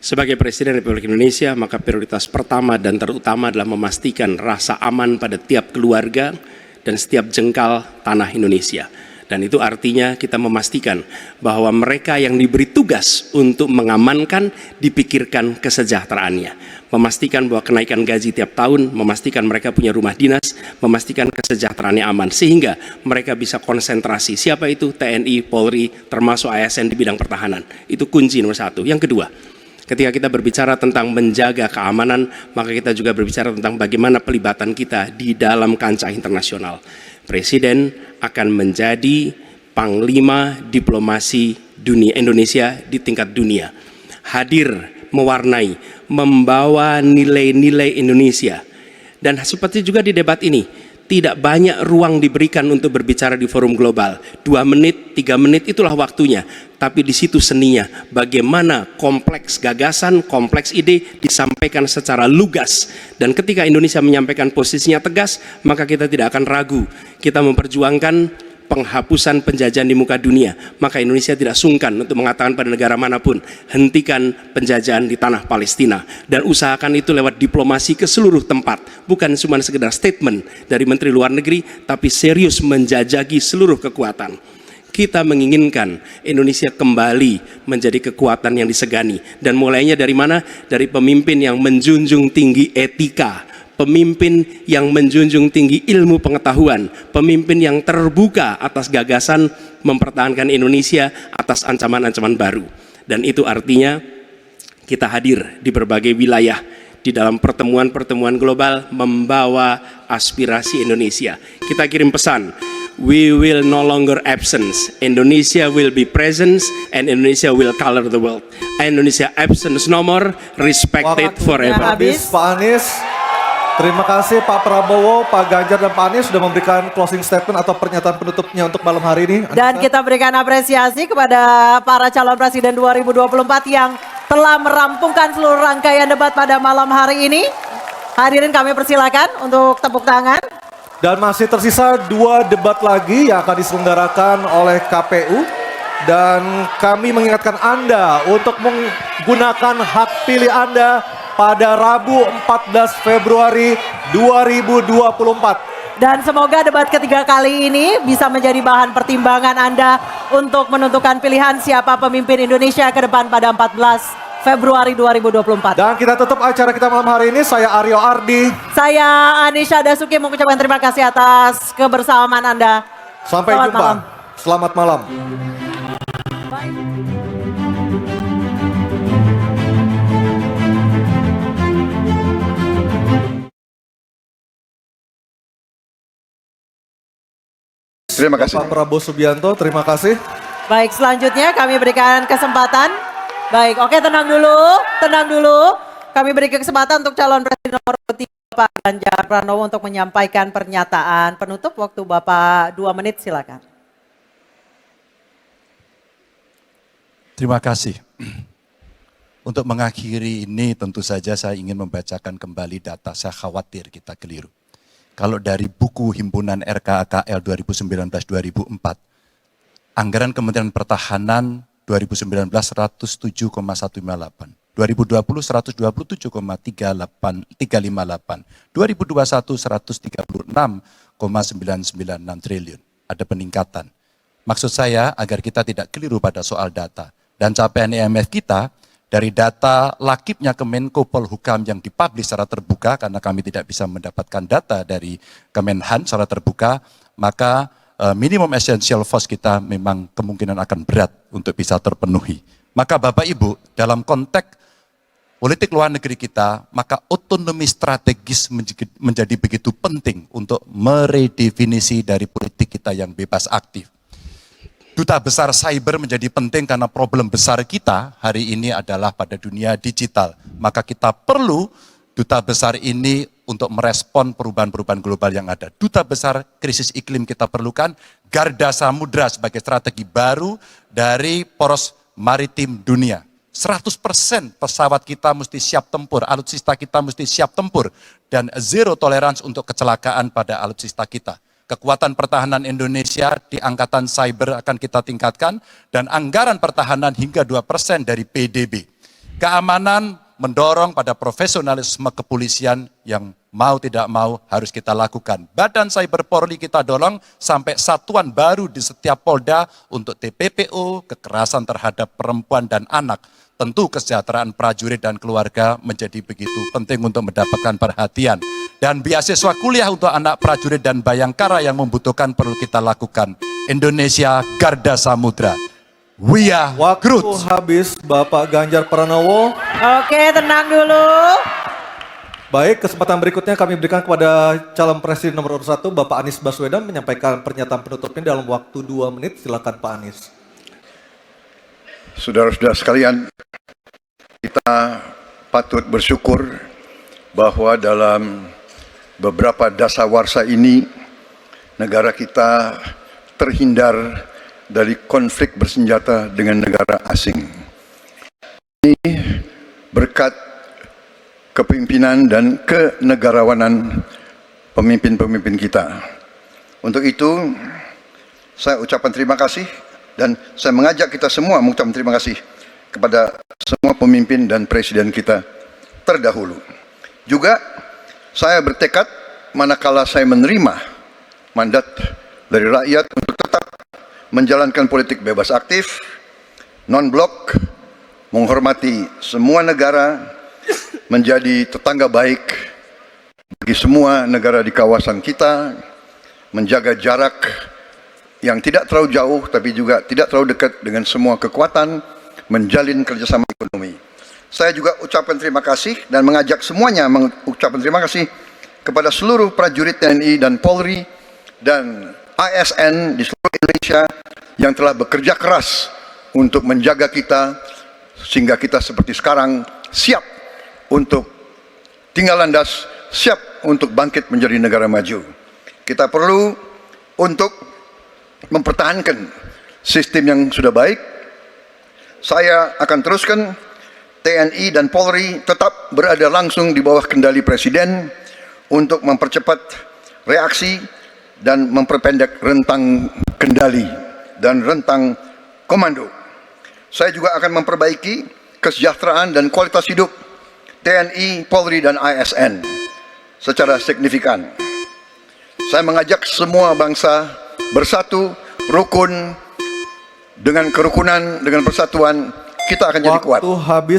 Sebagai Presiden Republik Indonesia, maka prioritas pertama dan terutama adalah memastikan rasa aman pada tiap keluarga dan setiap jengkal tanah Indonesia. Dan itu artinya kita memastikan bahwa mereka yang diberi tugas untuk mengamankan dipikirkan kesejahteraannya. Memastikan bahwa kenaikan gaji tiap tahun, memastikan mereka punya rumah dinas, memastikan kesejahteraannya aman. Sehingga mereka bisa konsentrasi. Siapa itu? TNI, Polri, termasuk ASN di bidang pertahanan. Itu kunci nomor satu. Yang kedua, ketika kita berbicara tentang menjaga keamanan, maka kita juga berbicara tentang bagaimana pelibatan kita di dalam kancah internasional. Presiden akan menjadi panglima diplomasi dunia Indonesia di tingkat dunia. Hadir, mewarnai, membawa nilai-nilai Indonesia. Dan seperti juga di debat ini, tidak banyak ruang diberikan untuk berbicara di forum global. 2 menit, 3 menit itulah waktunya. Tapi di situ seninya, bagaimana kompleks gagasan, kompleks ide disampaikan secara lugas. Dan ketika Indonesia menyampaikan posisinya tegas, maka kita tidak akan ragu. Kita memperjuangkan penghapusan penjajahan di muka dunia. Maka Indonesia tidak sungkan untuk mengatakan pada negara manapun, hentikan penjajahan di tanah Palestina. Dan usahakan itu lewat diplomasi ke seluruh tempat. Bukan cuma sekedar statement dari Menteri Luar Negeri, tapi serius menjajaki seluruh kekuatan. Kita menginginkan Indonesia kembali menjadi kekuatan yang disegani. Dan mulainya dari mana? Dari pemimpin yang menjunjung tinggi etika, pemimpin yang menjunjung tinggi ilmu pengetahuan, pemimpin yang terbuka atas gagasan mempertahankan Indonesia atas ancaman-ancaman baru. Dan itu artinya kita hadir di berbagai wilayah di dalam pertemuan-pertemuan global membawa aspirasi Indonesia. Kita kirim pesan, we will no longer absence. Indonesia will be presence and Indonesia will color the world. Indonesia absence no more, respected forever. Habis Pak Anies. Terima kasih Pak Prabowo, Pak Ganjar dan Pak Anies sudah memberikan closing statement atau pernyataan penutupnya untuk malam hari ini. Dan kita berikan apresiasi kepada para calon presiden 2024 yang telah merampungkan seluruh rangkaian debat pada malam hari ini. Hadirin kami persilakan untuk tepuk tangan. Dan masih tersisa 2 debat lagi yang akan diselenggarakan oleh KPU. Dan kami mengingatkan Anda untuk menggunakan hak pilih Anda pada Rabu 14 Februari 2024. Dan semoga debat ketiga kali ini bisa menjadi bahan pertimbangan Anda untuk menentukan pilihan siapa pemimpin Indonesia ke depan pada 14 Februari 2024. Dan kita tutup acara kita malam hari ini. Saya Aryo Ardi. Saya Anisha Dasuki mengucapkan terima kasih atas kebersamaan Anda. Sampai Selamat jumpa. malam. Selamat malam. Terima kasih. Pak Prabowo Subianto, terima kasih. Baik, selanjutnya kami berikan kesempatan. Baik, oke, tenang dulu. Kami beri kesempatan untuk calon presiden nomor 3 Pak Ganjar Pranowo untuk menyampaikan pernyataan penutup. Waktu Bapak 2 menit, silakan. Terima kasih. Untuk mengakhiri ini tentu saja saya ingin membacakan kembali data, saya khawatir kita keliru. Kalau dari buku Himpunan RKKL 2019-2004, anggaran Kementerian Pertahanan 2019 107,158, 2020 127,358, 2021 136,996 triliun. Ada peningkatan. Maksud saya agar kita tidak keliru pada soal data. Dan capaian IMF kita dari data lakibnya Kemenko Polhukam yang dipublish secara terbuka, karena kami tidak bisa mendapatkan data dari Kemenhan secara terbuka, maka minimum essential force kita memang kemungkinan akan berat untuk bisa terpenuhi. Maka Bapak Ibu, dalam konteks politik luar negeri kita, maka otonomi strategis menjadi begitu penting untuk meredefinisi dari politik kita yang bebas aktif. Duta besar cyber menjadi penting karena problem besar kita hari ini adalah pada dunia digital. Maka kita perlu duta besar ini untuk merespon perubahan-perubahan global yang ada. Duta besar krisis iklim kita perlukan, garda samudra sebagai strategi baru dari poros maritim dunia. 100% pesawat kita mesti siap tempur, alutsista kita mesti siap tempur, dan zero tolerance untuk kecelakaan pada alutsista kita. Kekuatan pertahanan Indonesia di angkatan cyber akan kita tingkatkan, dan anggaran pertahanan hingga 2% dari PDB. keamanan mendorong pada profesionalisme kepolisian yang mau tidak mau harus kita lakukan. Badan Cyber Polri kita dorong sampai satuan baru di setiap Polda untuk TPPO, kekerasan terhadap perempuan dan anak. Tentu kesejahteraan prajurit dan keluarga menjadi begitu penting untuk mendapatkan perhatian. Dan beasiswa kuliah untuk anak prajurit dan bayangkara yang membutuhkan perlu kita lakukan. Indonesia Garda Samudra. We are Waktu Groot. habis Bapak Ganjar Pranowo. Oke, tenang dulu. Baik, kesempatan berikutnya kami berikan kepada calon presiden nomor urut 1 Bapak Anies Baswedan menyampaikan pernyataan penutupnya dalam waktu 2 menit. Silakan Pak Anies. Saudara-saudara sekalian, kita patut bersyukur bahwa dalam beberapa dasawarsa ini negara kita terhindar dari konflik bersenjata dengan negara asing. Ini berkat kepemimpinan dan kenegarawanan pemimpin-pemimpin kita. Untuk itu, saya ucapkan terima kasih dan saya mengajak kita semua mengucapkan terima kasih kepada semua pemimpin dan presiden kita terdahulu. Juga saya bertekad manakala saya menerima mandat dari rakyat untuk tetap menjalankan politik bebas aktif, non-blok, menghormati semua negara, menjadi tetangga baik bagi semua negara di kawasan kita, menjaga jarak yang tidak terlalu jauh tapi juga tidak terlalu dekat dengan semua kekuatan, menjalin kerjasama ekonomi. Saya juga ucapkan terima kasih dan mengajak semuanya mengucapkan terima kasih kepada seluruh prajurit TNI dan Polri dan ASN di seluruh Indonesia yang telah bekerja keras untuk menjaga kita sehingga kita seperti sekarang siap untuk tinggal landas, siap untuk bangkit menjadi negara maju. Kita perlu untuk mempertahankan sistem yang sudah baik. Saya akan teruskan TNI dan Polri tetap berada langsung di bawah kendali Presiden untuk mempercepat reaksi dan memperpendek rentang kendali dan rentang komando. Saya juga akan memperbaiki kesejahteraan dan kualitas hidup TNI, Polri, dan ASN secara signifikan. Saya mengajak semua bangsa bersatu, rukun, dengan kerukunan, dengan persatuan, kita akan jadi kuat. Waktu habis.